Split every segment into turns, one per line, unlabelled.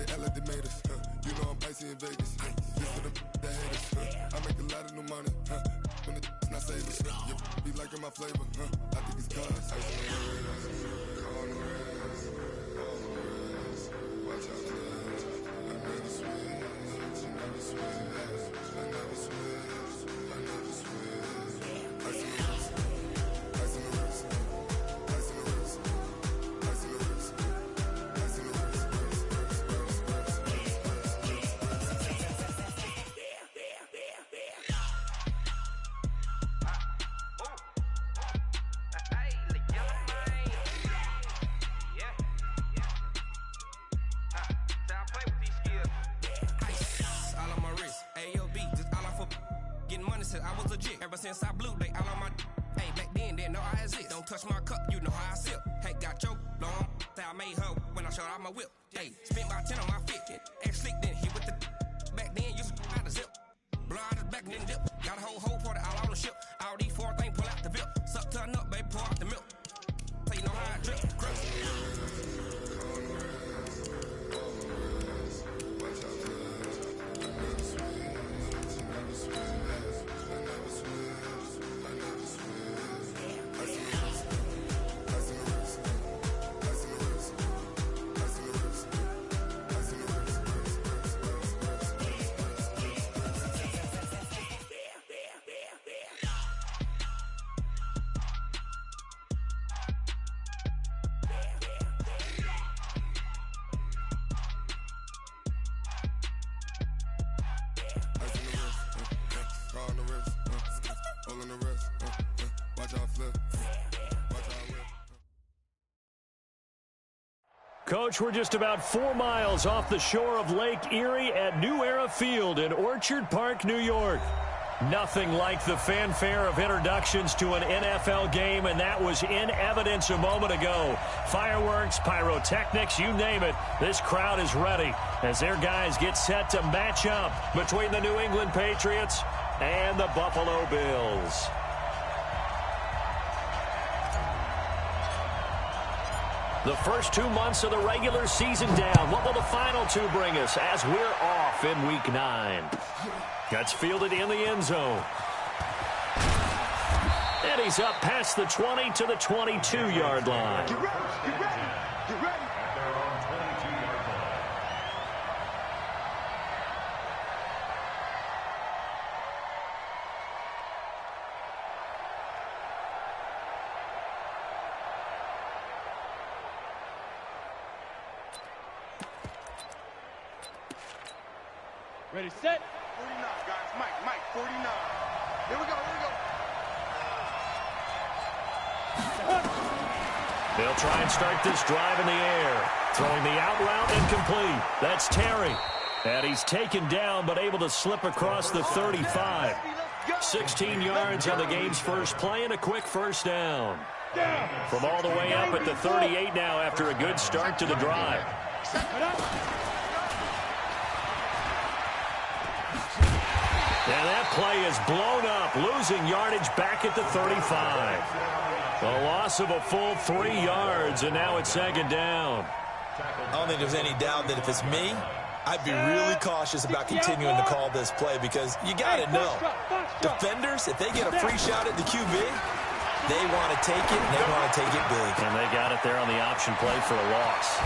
they act like they made us. You know I'm icy in Vegas. This for the haters. I make a lot of new money. When it's not savers. You be liking my flavor. I think it's cause. Ice on the wrist. On the wrist. On the wrist. Watch out for this. I never switch. I never switch. I never switch. I never switch. Ice on the wrist. Ice on the wrist. Ice on the wrist. Ice on the wrist. Ice on the wrist.
I was legit. Ever since I blew, they all on my. Hey, back then, didn't know I exist. Don't touch my cup, you know how I sip. Hey, got choked, long. Say I made her when I showed out my whip. Hey, spent about 10 on my fit. Ex-slick, then hit with the. Back then, used to out the zip. Blow out his back, then dip. Got a whole party all on the ship. All these four things pull out the bip. Suck, turn up, baby, pour out the milk. So you know how I drip. Crush.
Coach, we're just about 4 miles off the shore of Lake Erie at New Era Field in Orchard Park, New York. Nothing like the fanfare of introductions to an NFL game, and that was in evidence a moment ago. Fireworks, pyrotechnics, you name it. This crowd is ready as their guys get set to match up between the New England Patriots and the Buffalo Bills. The first 2 months of the regular season down. What will the final 2 bring us as we're off in Week 9? That's fielded in the end zone. And he's up past the 20 to the 22-yard line.
Get ready, get ready, get ready.
Ready, set.
49, guys. Mike, 49. Here we go,
They'll try and start this drive in the air. Throwing the out route incomplete. That's Terry. And he's taken down but able to slip across the 35. 16 yards on the game's first play and a quick first down. From all the way up at the 38 now after a good start to the drive. And that play is blown up, losing yardage back at the 35. A loss of a full 3 yards, and now it's second down.
I don't think there's any doubt that if it's me, I'd be really cautious about continuing to call this play because you got to know, defenders, if they get a free shot at the QB, they want to take it, and they want to take it big.
And they got it there on the option play for a loss.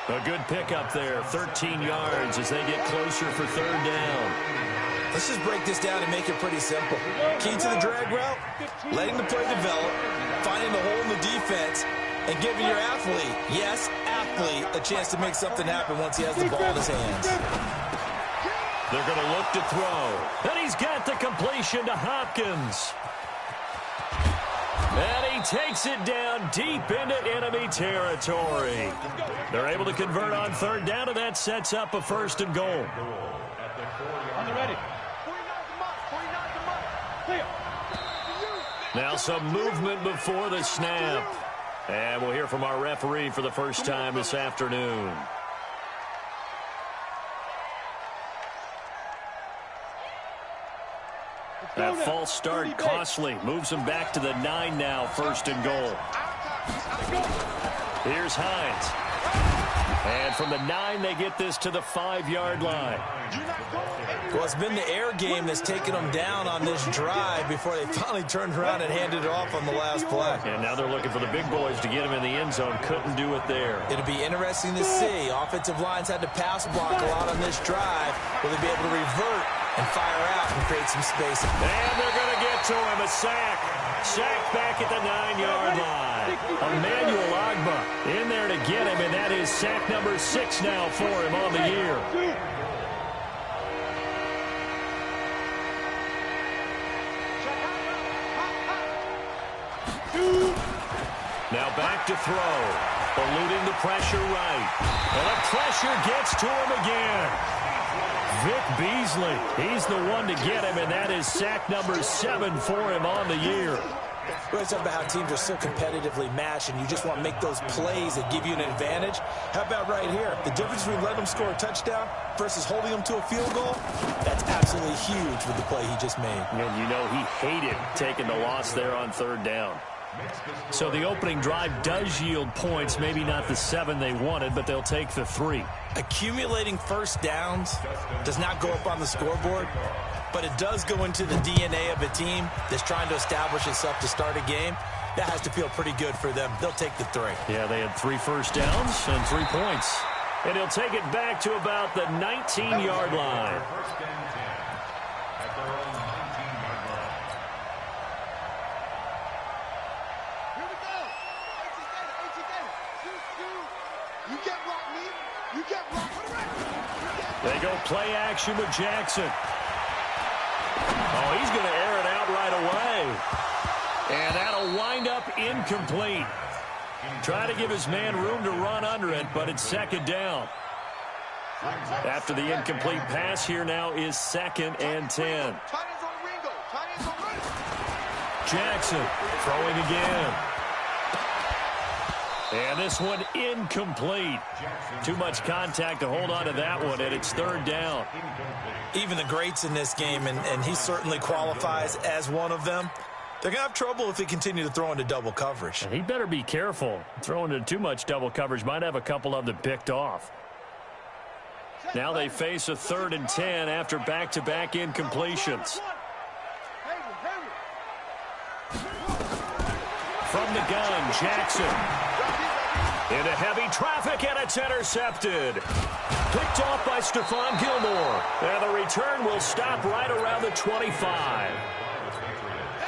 A good pickup there, 13 yards as they get closer for third down.
Let's just break this down and make it pretty simple. Key to the drag route, letting the play develop, finding the hole in the defense, and giving your athlete, yes, athlete, a chance to make something happen once he has the ball in his hands.
They're going to look to throw. And he's got the completion to Hopkins. And he takes it down deep into enemy territory. They're able to convert on third down, and that sets up a first and goal.
On the ready. 49 the mark, 49 the mark. Clear.
Now some movement before the snap. And we'll hear from our referee for the first time this afternoon. That false start costly. Moves him back to the 9 now, first and goal. Here's Hines. And And from the 9, they get this to the 5-yard line.
Well, it's been the air game that's taken them down on this drive before they finally turned around and handed it off on the last play.
And now they're looking for the big boys to get him in the end zone. Couldn't do it there.
It'll be interesting to see. Offensive lines had to pass block a lot on this drive. Will they be able to revert and fire out and create some space?
And they're going to get to him. A sack. Sack back at the 9-yard line. Emmanuel Agba in there to get him, and that is sack number 6 now for him on the year. Now back to throw. Eluding the pressure right. And the pressure gets to him again. Vic Beasley, he's the one to get him, and that is sack number 7 for him on the year.
We're talking about how teams are so competitively matched, and you just want to make those plays that give you an advantage. How about right here? The difference between letting them score a touchdown versus holding them to a field goal, that's absolutely huge with the play he just made.
And you know he hated taking the loss there on 3rd down. So the opening drive does yield points, maybe not the 7 they wanted, but they'll take the 3.
Accumulating first downs does not go up on the scoreboard, but it does go into the DNA of a team that's trying to establish itself to start a game. That has to feel pretty good for them. They'll take the 3.
Yeah, they had 3 first downs and 3 points. And he'll take it back to about the 19-yard line. They go play action with Jackson. Oh, he's going to air it out right away. And that'll wind up incomplete. Try to give his man room to run under it, but it's 2nd down. After the incomplete pass, here now is 2nd and 10. Jackson throwing again. And this one incomplete. Too much contact to hold on to that one, and it's 3rd down.
Even the greats in this game, and he certainly qualifies as one of them, they're going to have trouble if they continue to throw into double coverage.
And he better be careful. Throwing into too much double coverage might have a couple of them picked off. Now they face a 3rd and 10 after back-to-back incompletions. From the gun, Jackson. Into heavy traffic, and it's intercepted. Picked off by Stephon Gilmore. And the return will stop right around the 25.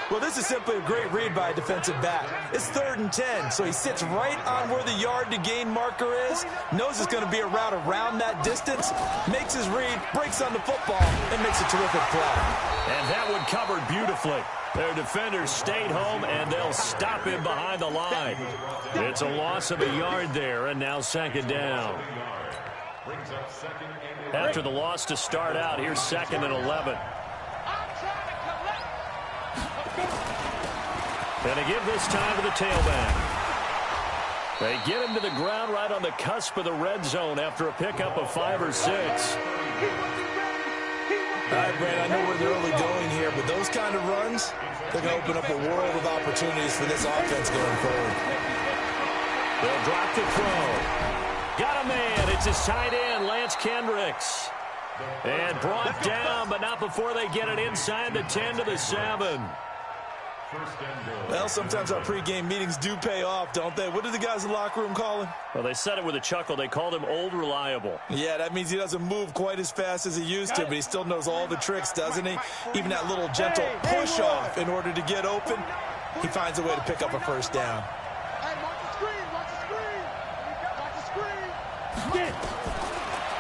Well, this is simply a great read by a defensive back. It's 3rd and 10, so he sits right on where the yard-to-gain marker is, knows it's going to be a route around that distance, makes his read, breaks on the football, and makes a terrific play.
And that one covered beautifully. Their defenders stayed home, and they'll stop him behind the line. It's a loss of a yard there, and now 2nd down. After the loss to start out, here's 2nd and 11. And they give this time to the tailback. They get him to the ground right on the cusp of the red zone after a pickup of 5 or 6.
All right, Brad, I know we're in the early going here, but those kind of runs, they're going to open up a world of opportunities for this offense going forward.
They'll drop the throw. Got a man. It's his tight end, Lance Kendricks. And brought down, but not before they get it inside the 10 to the 7.
Well, sometimes our pregame meetings do pay off, don't they? What did the guys in the locker room call him?
Well, they said it with a chuckle. They called him Old Reliable.
Yeah, that means he doesn't move quite as fast as he used to, but he still knows all the tricks, doesn't he? Even that little gentle push-off in order to get open, he finds a way to pick up a first down.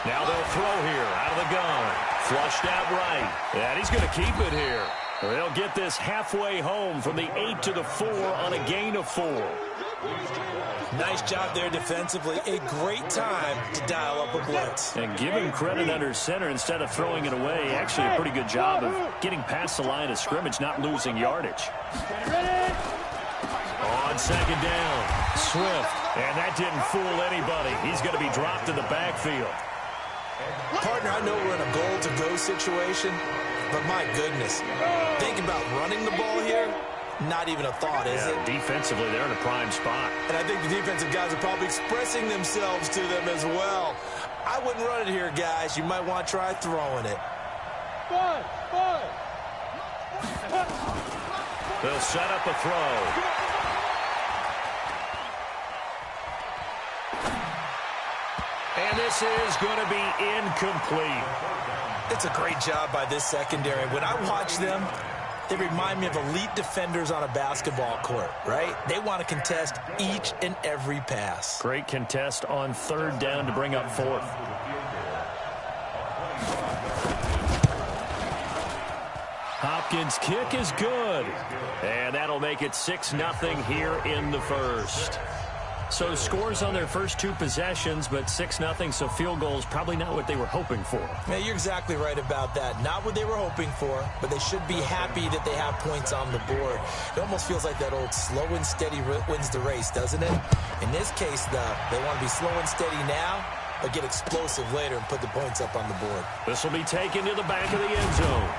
Now they'll throw here out of the gun. Flushed out right. And he's going to keep it here. They'll get this halfway home from the 8 to the 4 on a gain of 4.
Nice job there defensively. A great time to dial up a blitz.
And give him credit under center instead of throwing it away. Actually a pretty good job of getting past the line of scrimmage, not losing yardage. On 2nd down, Swift. And that didn't fool anybody. He's going to be dropped in the backfield.
Partner, I know we're in a goal-to-go situation, but my goodness, think about running the ball here. not even a thought, is it?
Defensively, they're in a prime spot.
And I think the defensive guys are probably expressing themselves to them as well. I wouldn't run it here, guys. You might want to try throwing it.
They'll set up a throw. And this is going to be incomplete.
It's a great job by this secondary. When I watch them, they remind me of elite defenders on a basketball court, right? They want to contest each and every pass.
Great contest on third down to bring up fourth. Hopkins' kick is good. And that'll make it 6-0 here in the first. So scores on their first two possessions, but 6-0, so field goals probably not what they were hoping for.
Yeah, you're exactly right about that. Not what they were hoping for, but they should be happy that they have points on the board. It almost feels like that old slow and steady wins the race, doesn't it? In this case, though, they want to be slow and steady now, but get explosive later and put the points up on the board.
This will be taken to the back of the end zone.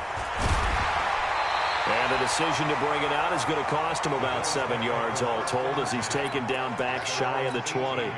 And the decision to bring it out is going to cost him about 7 yards all told as he's taken down back shy of the 20.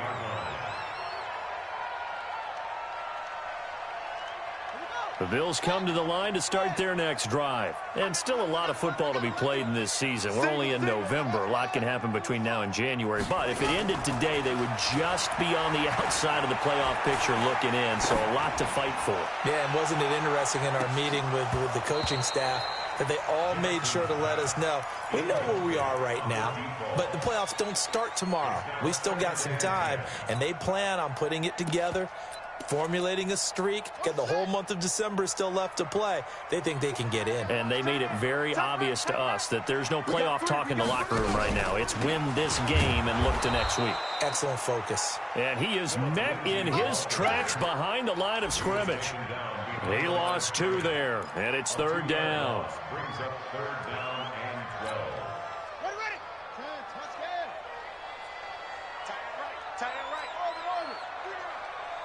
The Bills come to the line to start their next drive. And still a lot of football to be played in this season. We're only in November. A lot can happen between now and January. But if it ended today, they would just be on the outside of the playoff picture looking in. So a lot to fight for.
Yeah, and wasn't it interesting in our meeting with the coaching staff that they all made sure to let us know, we know where we are right now, but the playoffs don't start tomorrow. We still got some time, and they plan on putting it together, formulating a streak, get the whole month of December still left to play. They think they can get in.
And they made it very obvious to us that there's no playoff talk in the locker room right now. It's win this game and look to next week.
Excellent focus.
And he is met in his tracks behind the line of scrimmage. He lost 2 there, and it's third down.
Brings up third down and 12.
Ready. Tie it right. Over.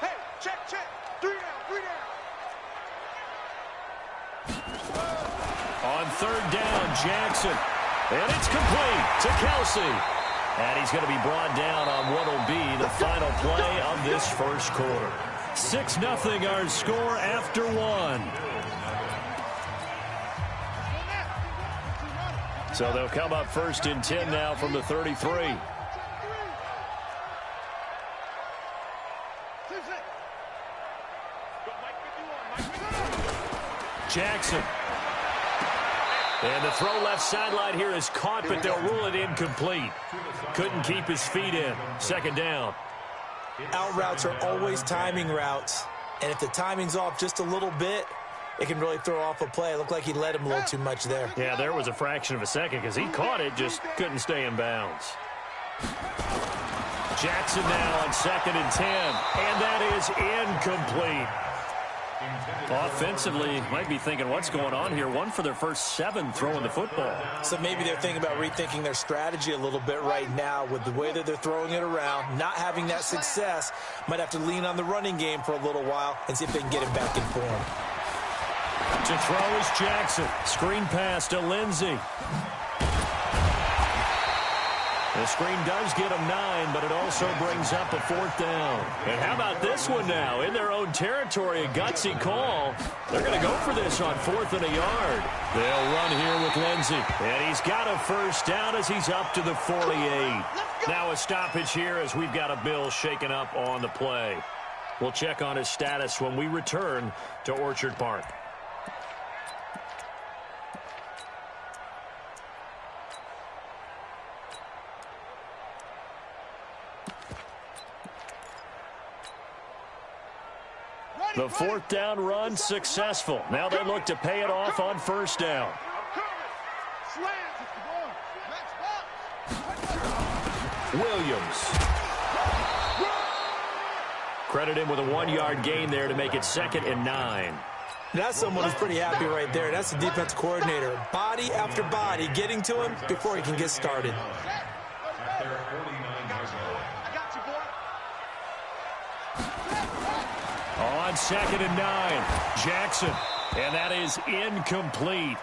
Hey, check. 3 down.
On third down, Jackson. And it's complete to Kelsey. And he's going to be brought down on what will be the final play of this first quarter. 6-0 our score after 1. So they'll come up first and 10 now from the 33. Jackson. And the throw left sideline here is caught, but they'll rule it incomplete. Couldn't keep his feet in. Second down.
Out routes are always timing routes, and if the timing's off just a little bit, it can really throw off a play. It looked like he let him a little too much there.
Yeah, there was a fraction of a second because he caught it, just couldn't stay in bounds. Jackson now on 2nd and 10, and that is incomplete. Offensively, might be thinking, what's going on here? 1 for their first 7 throwing the football.
So maybe they're thinking about rethinking their strategy a little bit right now with the way that they're throwing it around, not having that success. Might have to lean on the running game for a little while and see if they can get it back in form.
To throw is Jackson. Screen pass to Lindsey. The screen does get him 9, but it also brings up a 4th down. And how about this one now? In their own territory, a gutsy call. They're going to go for this on 4th and a yard. They'll run here with Lindsey. And he's got a first down as he's up to the 48. Now a stoppage here as we've got a Bill shaken up on the play. We'll check on his status when we return to Orchard Park. The 4th down run successful. Now they look to pay it off on 1st down. Williams. Credit him with a 1-yard gain there to make it 2nd and 9.
That's someone who's pretty happy right there. That's the defense coordinator. Body after body getting to him before he can get started. On 2nd and 9, Jackson, and that is incomplete.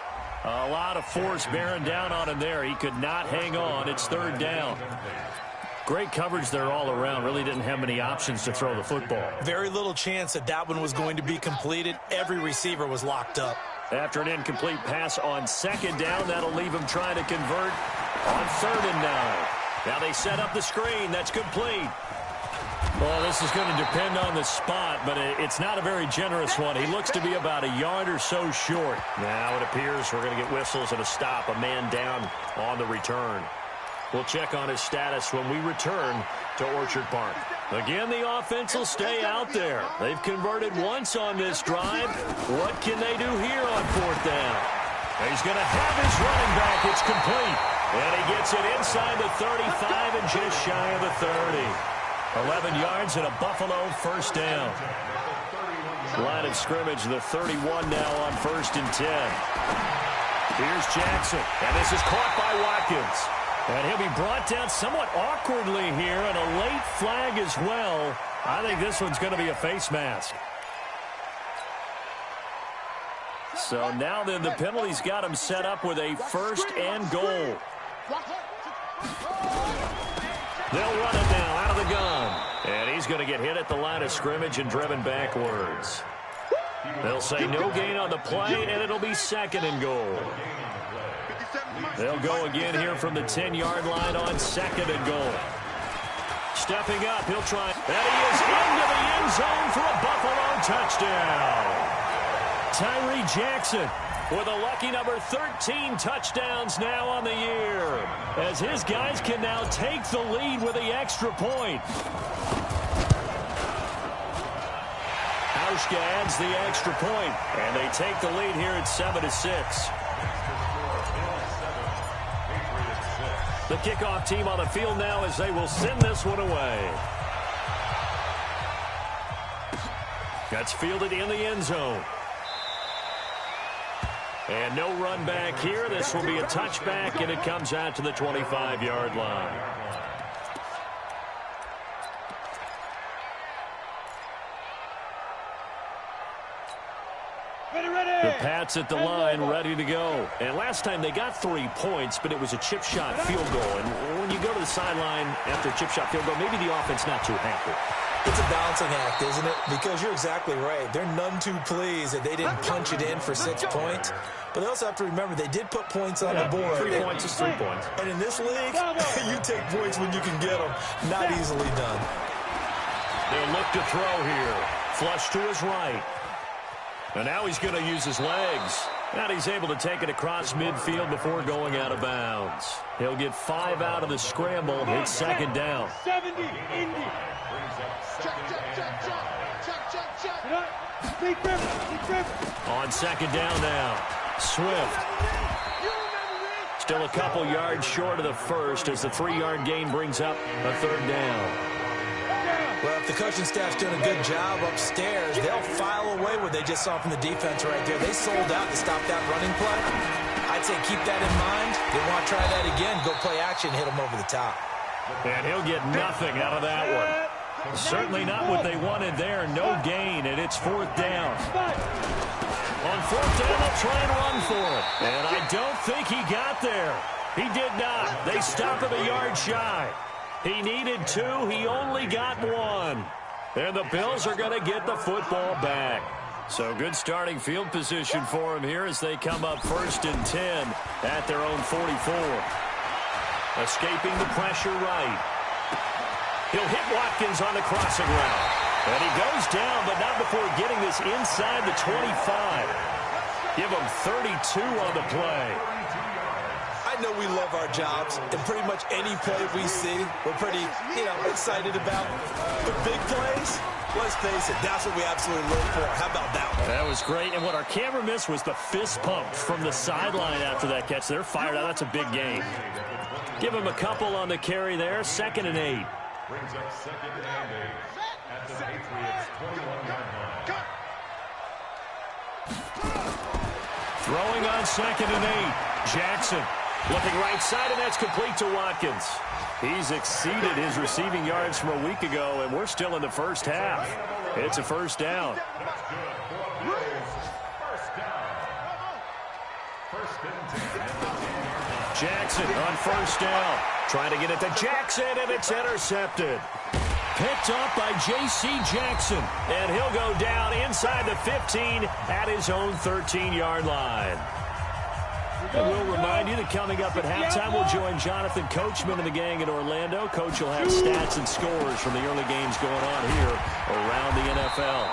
A lot of force bearing down on him there. He could not hang on. It's third down. Great coverage there all around. Really didn't have many options to throw the football.
Very little chance that that one was going to be completed. Every receiver was locked up.
After an incomplete pass on second down, that'll leave him trying to convert on 3rd and 9. Now they set up the screen. That's complete. Well, this is going to depend on the spot, but it's not a very generous one. He looks to be about a yard or so short. Now it appears we're going to get whistles and a stop. A man down on the return. We'll check on his status when we return to Orchard Park. Again, the offense will stay out there. They've converted once on this drive. What can they do here on 4th down? He's going to have his running back. It's complete. And he gets it inside the 35 and just shy of the 30. 11 yards and a Buffalo 1st down. Line of scrimmage, the 31 now on 1st and 10. Here's Jackson, and this is caught by Watkins. And he'll be brought down somewhat awkwardly here, and a late flag as well. I think this one's going to be a face mask. So now then the penalty's got him set up with a 1st and goal. They'll run it now out of the gun. And he's going to get hit at the line of scrimmage and driven backwards. They'll say no gain on the play, and it'll be 2nd and goal. They'll go again here from the 10-yard line on 2nd and goal. Stepping up, he'll try. And he is into the end zone for a Buffalo touchdown. Tyree Jackson with a lucky number 13 touchdowns now on the year, as his guys can now take the lead with the extra point. Hauschka adds the extra point, and they take the lead here at 7-6. The kickoff team on the field now as they will send this one away. That's fielded in the end zone. And no run back here. This will be a touchback, and it comes out to the 25-yard line. The Pats at the line, ready to go. And last time they got 3 points, but it was a chip shot field goal. And when you go to the sideline after a chip shot field goal, maybe the offense not too happy.
It's a balancing act, isn't it? Because you're exactly right. They're none too pleased that they didn't punch it in for 6 points. But they also have to remember they did put points on the board.
3 points is 3 points.
And in this league, you take points when you can get them. Not easily done.
They'll look to throw here. Flush to his right. And now he's going to use his legs. And he's able to take it across midfield before going out of bounds. He'll get 5 out of the scramble. It's 2nd down.
70, Indy.
On 2nd down now. Swift. Still a couple yards short of the first as the 3-yard gain brings up a 3rd down.
Well, if the coaching staff's doing a good job upstairs, they'll file away what they just saw from the defense right there. They sold out to stop that running play. I'd say keep that in mind. They want to try that again. Go play action, hit them over the top.
And he'll get nothing out of that one. Certainly not what they wanted there. No gain, and it's 4th down. On 4th down, they'll try and run for it. And I don't think he got there. He did not. They stop him a yard shy. He needed 2. He only got 1. And the Bills are going to get the football back. So good starting field position for him here as they come up 1st and 10 at their own 44. Escaping the pressure right. He'll hit Watkins on the crossing route. And he goes down, but not before getting this inside the 25. Give him 32 on the play.
I know we love our jobs, and pretty much any play we see, we're pretty, excited about. The big plays, let's face it, that's what we absolutely live for. How about that one?
That was great, and what our camera missed was the fist pump from the sideline after that catch. They're fired out. That's a big gain. Give him a couple on the carry there. 2nd and 8.
Brings up 2nd and 8 at the Patriots' 21-yard line.
Throwing on 2nd and 8. Jackson looking right side, and that's complete to Watkins. He's exceeded his receiving yards from a week ago, and we're still in the first half. It's a 1st down.
First and 10 at the 10-yard line.
Jackson on first down. Trying to get it to Jackson, and it's intercepted. Picked up by J.C. Jackson, and he'll go down inside the 15 at his own 13-yard line. And we'll remind you that coming up at halftime, we'll join Jonathan Coachman and the gang in Orlando. Coach will have stats and scores from the early games going on here around the NFL.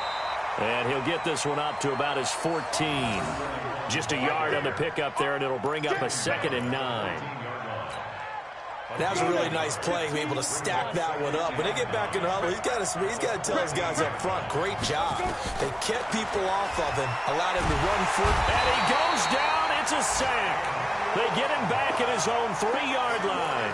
And he'll get this one up to about his 14. Just a yard on the pickup there, and it'll bring up a 2nd and 9.
That was a really nice play, be able to stack that one up. When they get back in the huddle, he's got to tell his guys up front, great job. They kept people off of him, allowed him to run free.
And he goes down. It's a sack. They get him back at his own 3-yard line.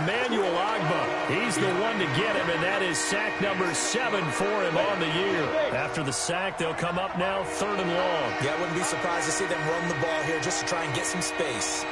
Emmanuel Agba, he's the one to get him, and that is sack number 7 for him on the year. After the sack, they'll come up now 3rd and long.
Yeah, I wouldn't be surprised to see them run the ball here just to try and get some space.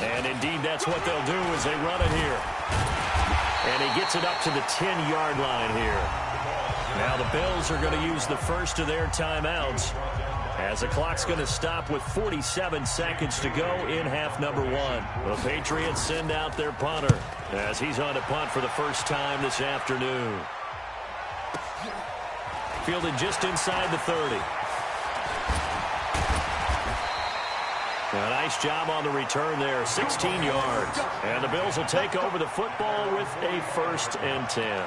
And indeed, that's what they'll do as they run it here. And he gets it up to the 10-yard line here. Now the Bills are going to use the first of their timeouts as the clock's going to stop with 47 seconds to go in half number 1. The Patriots send out their punter as he's on to punt for the first time this afternoon. Fielded just inside the 30. A nice job on the return there, 16 yards. And the Bills will take over the football with a 1st and 10.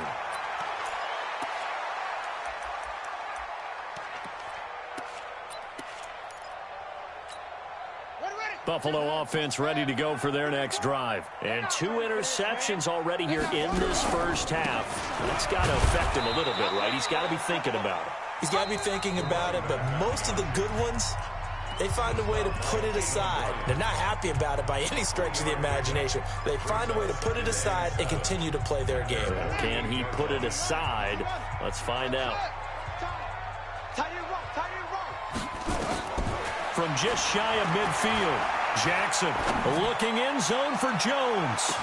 Buffalo offense ready to go for their next drive. And 2 interceptions already here in this first half. That's got to affect him a little bit, right? He's got to be thinking about it.
He's got to be thinking about it, but most of the good ones, they find a way to put it aside. They're not happy about it by any stretch of the imagination. They find a way to put it aside and continue to play their game.
Can he put it aside? Let's find out. From just shy of midfield, Jackson looking in zone for Jones.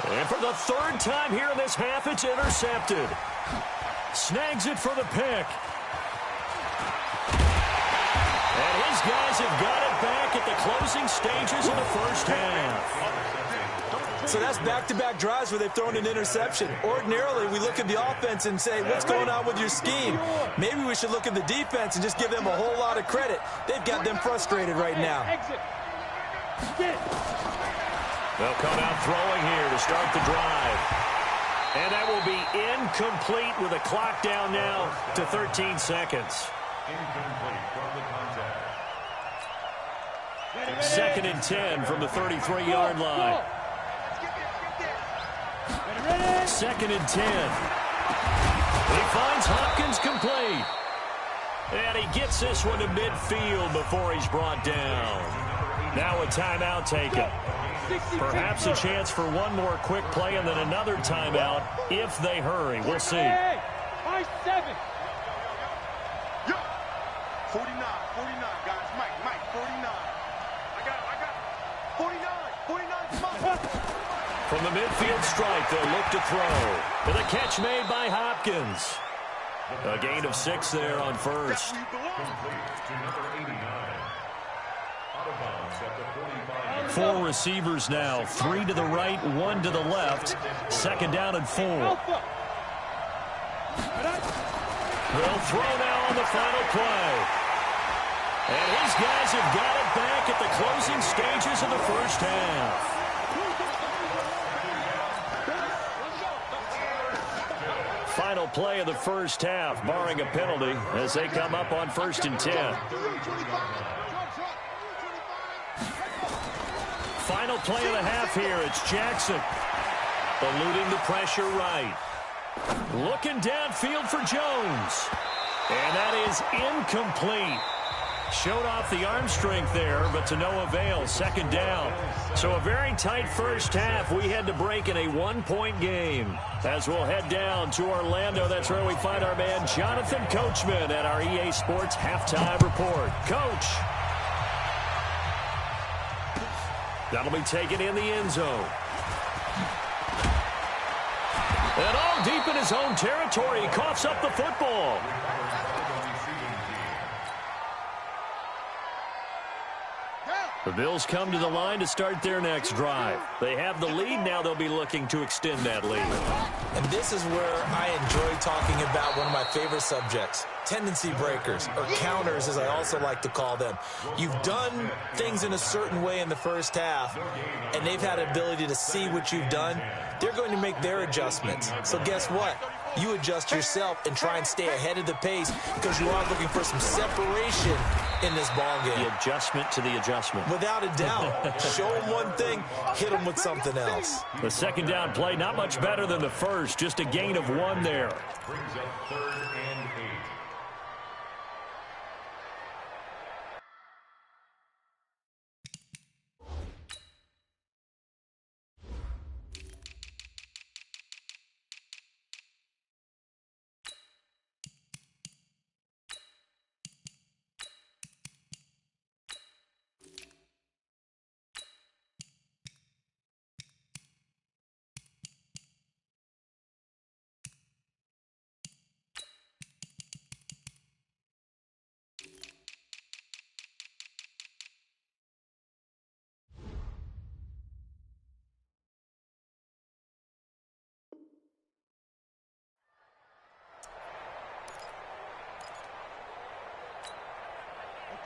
And for the 3rd time here in this half, it's intercepted. Snags it for the pick. And his guys have got it back at the closing stages of the first half.
So that's back-to-back drives where they've thrown an interception. Ordinarily, we look at the offense and say, what's going on with your scheme? Maybe we should look at the defense and just give them a whole lot of credit. They've got them frustrated right now.
They'll come out throwing here to start the drive. And that will be incomplete with a clock down now to 13 seconds.
Incomplete from the contact.
2nd and 10 from the 33-yard line. 2nd and 10. He finds Hopkins complete. And he gets this one to midfield before he's brought down. Now a timeout taken. Perhaps a chance for one more quick play and then another timeout if they hurry. We'll see.
49, 49, guys. Mike, 49. I got 49, Mike.
From the midfield stripe, they'll look to throw. And the catch made by Hopkins. A gain of 6 there on first.
Complete to number 89. Out of bounds at the 45.
4 receivers now, 3 to the right, 1 to the left. 2nd down and 4. They'll throw now on the final play. And his guys have got it back at the closing stages of the first half. Final play of the first half, barring a penalty, as they come up on 1st and 10. Final play of the half here. It's Jackson eluding the pressure right. Looking downfield for Jones. And that is incomplete. Showed off the arm strength there, but to no avail. Second down. So a very tight first half. We had to break in a one-point game. As we'll head down to Orlando, that's where we find our man Jonathan Coachman at our EA Sports Halftime Report. Coach. That'll be taken in the end zone. And all deep in his own territory, he coughs up the football. The Bills come to the line to start their next drive. They have the lead. Now they'll be looking to extend that lead.
And this is where I enjoy talking about one of my favorite subjects, tendency breakers, or counters as I also like to call them. You've done things in a certain way in the first half, and they've had the ability to see what you've done. They're going to make their adjustments. So guess what? You adjust yourself and try and stay ahead of the pace because you are looking for some separation in this ball game.
The adjustment to the adjustment.
Without a doubt. Show them one thing, hit them with something else.
The second down play, not much better than the first. Just a gain of 1 there.
Brings up 3rd and 8.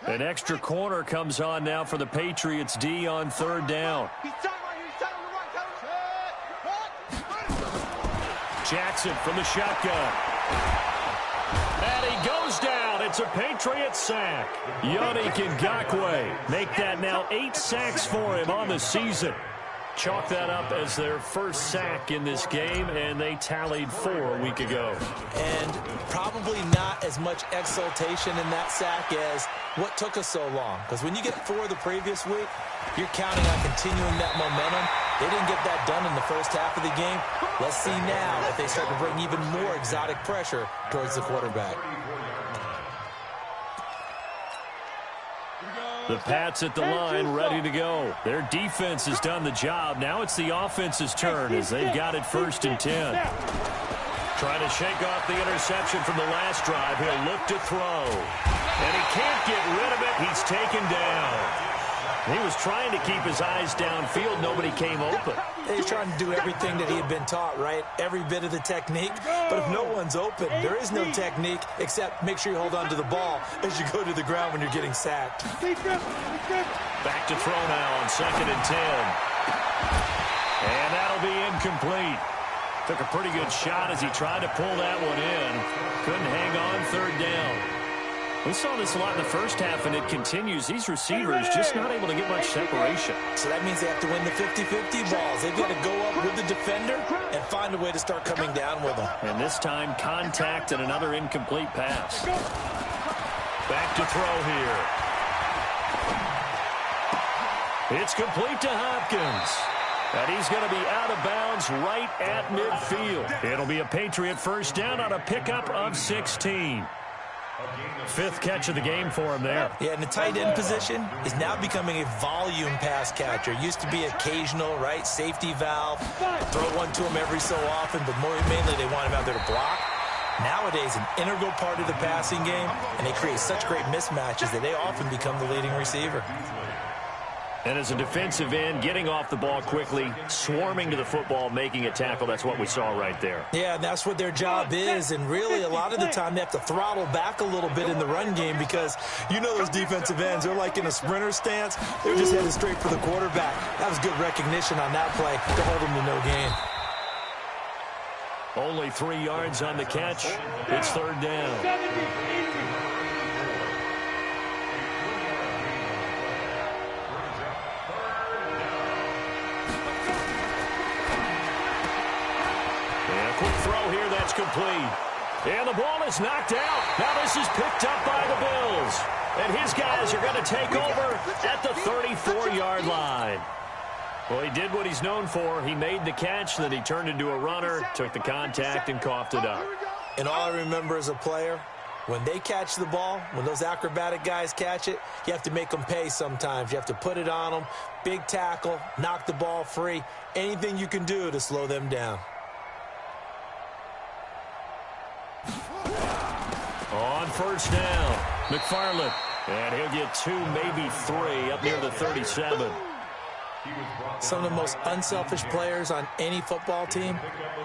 An extra corner comes on now for the Patriots D on 3rd down. Jackson from the shotgun. And he goes down. It's a Patriots sack. Yannick Ngakoue make that now 8 sacks for him on the season. Chalk that up as their first sack in this game, and they tallied 4 a week ago.
And probably not as much exultation in that sack as what took us so long. Because when you get 4 the previous week, you're counting on continuing that momentum. They didn't get that done in the first half of the game. Let's see now if they start to bring even more exotic pressure towards the quarterback.
The Pats at the line, ready to go. Their defense has done the job. Now it's the offense's turn as they've got it 1st and 10. Trying to shake off the interception from the last drive. He'll look to throw. And he can't get rid of it. He's taken down. He was trying to keep his eyes downfield. Nobody came open.
He's trying to do everything that he had been taught, right? Every bit of the technique. But if no one's open, there is no technique except make sure you hold on to the ball as you go to the ground when you're getting sacked.
Back to throw now on 2nd and 10. And that'll be incomplete. Took a pretty good shot as he tried to pull that one in. Couldn't hang on 3rd down. We saw this a lot in the first half, and it continues. These receivers just not able to get much separation.
So that means they have to win the 50-50 balls. They've got to go up with the defender and find a way to start coming down with them.
And this time, contact and another incomplete pass. Back to throw here. It's complete to Hopkins. And he's going to be out of bounds right at midfield. It'll be a Patriot first down on a pickup of 16. 5th catch of the game for him there.
Yeah, and the tight end position is now becoming a volume pass catcher. Used to be occasional, right? Safety valve. Throw one to him every so often, but more mainly they want him out there to block. Nowadays, an integral part of the passing game, and they create such great mismatches that they often become the leading receiver.
And as a defensive end, getting off the ball quickly, swarming to the football, making a tackle, that's what we saw right there.
Yeah, and that's what their job is, and really a lot of the time they have to throttle back a little bit in the run game because you know those defensive ends, they're like in a sprinter stance. They're just headed straight for the quarterback. That was good recognition on that play to hold them to no gain.
Only 3 yards on the catch. It's 3rd down. Quick throw here, that's complete. And the ball is knocked out. Now this is picked up by the Bills. And his guys are going to take over at the 34-yard line. Well, he did what he's known for. He made the catch, then he turned into a runner, took the contact, and coughed it up.
And all I remember as a player, when they catch the ball, when those acrobatic guys catch it, you have to make them pay sometimes. You have to put it on them, big tackle, knock the ball free, anything you can do to slow them down.
On first down, McFarland. And he'll get 2, maybe 3 up near the 37.
Some of the most unselfish players on any football team,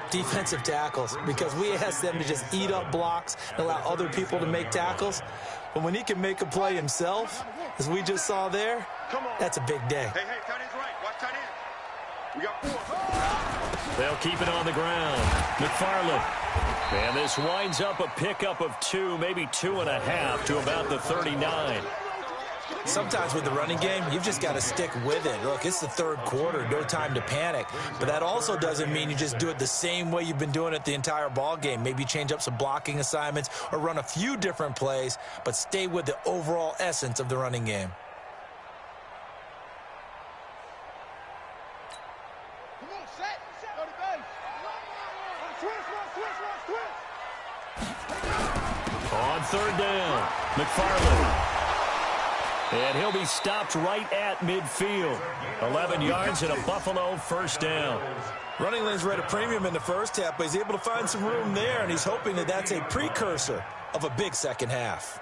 defensive tackles, because we ask them to just eat up blocks and allow other people to make tackles. But when he can make a play himself, as we just saw there, that's a big day.
Hey, tight end's right. Watch tight end. We got 4.
They'll keep it on the ground. McFarland. And this winds up a pickup of 2, maybe 2.5 to about the 39.
Sometimes with the running game, you've just got to stick with it. Look, it's the third quarter, no time to panic. But that also doesn't mean you just do it the same way you've been doing it the entire ball game. Maybe change up some blocking assignments or run a few different plays, but stay with the overall essence of the running game.
On third down, McFarland. And he'll be stopped right at midfield. 11 yards and a Buffalo first down.
Running lanes were at a premium in the first half, but he's able to find some room there, and he's hoping that that's a precursor of a big second half.